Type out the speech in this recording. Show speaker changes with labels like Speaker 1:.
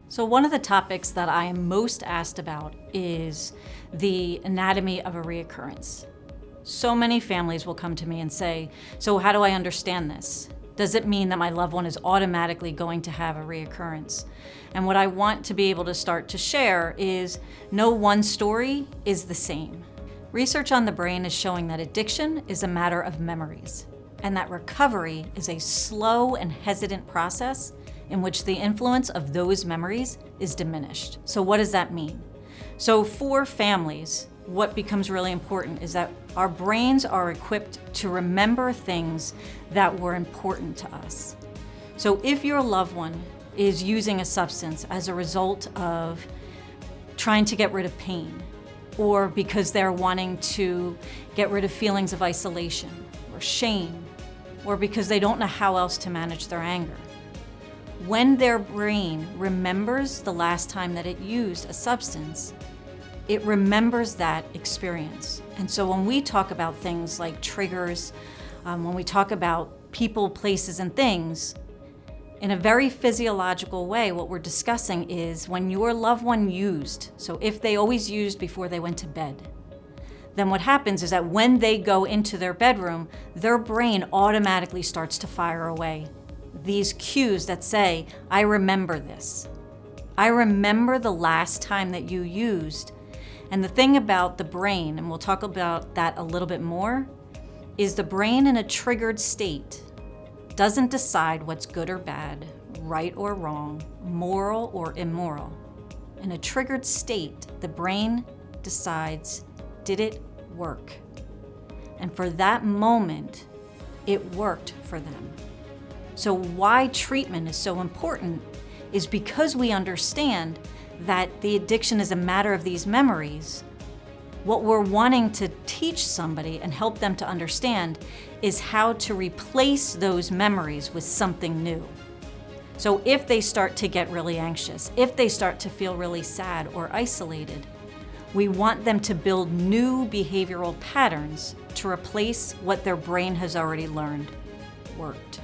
Speaker 1: So one of the topics that I am most asked about is the anatomy of a reoccurrence. So many families will come to me and say, so how do I understand this? Does it mean that my loved one is automatically going to have a reoccurrence? And what I want to be able to start to share is no one story is the same. Research on the brain is showing that addiction is a matter of memories, and that recovery is a slow and hesitant process in which the influence of those memories is diminished. So what does that mean? So for families, what becomes really important is that our brains are equipped to remember things that were important to us. So if your loved one is using a substance as a result of trying to get rid of pain, or because they're wanting to get rid of feelings of isolation or shame, or because they don't know how else to manage their anger, when their brain remembers the last time that it used a substance, it remembers that experience. And so when we talk about things like triggers, when we talk about people, places, and things, in a very physiological way, what we're discussing is when your loved one used, so if they always used before they went to bed, then what happens is that when they go into their bedroom, their brain automatically starts to fire away these cues that say, I remember this. I remember the last time that you used. And the thing about the brain, and we'll talk about that a little bit more, is the brain in a triggered state doesn't decide what's good or bad, right or wrong, moral or immoral. In a triggered state, the brain decides, did it work? And for that moment, it worked for them. So why treatment is so important is because we understand that the addiction is a matter of these memories. What we're wanting to teach somebody and help them to understand is how to replace those memories with something new. So if they start to get really anxious, if they start to feel really sad or isolated, we want them to build new behavioral patterns to replace what their brain has already learned worked.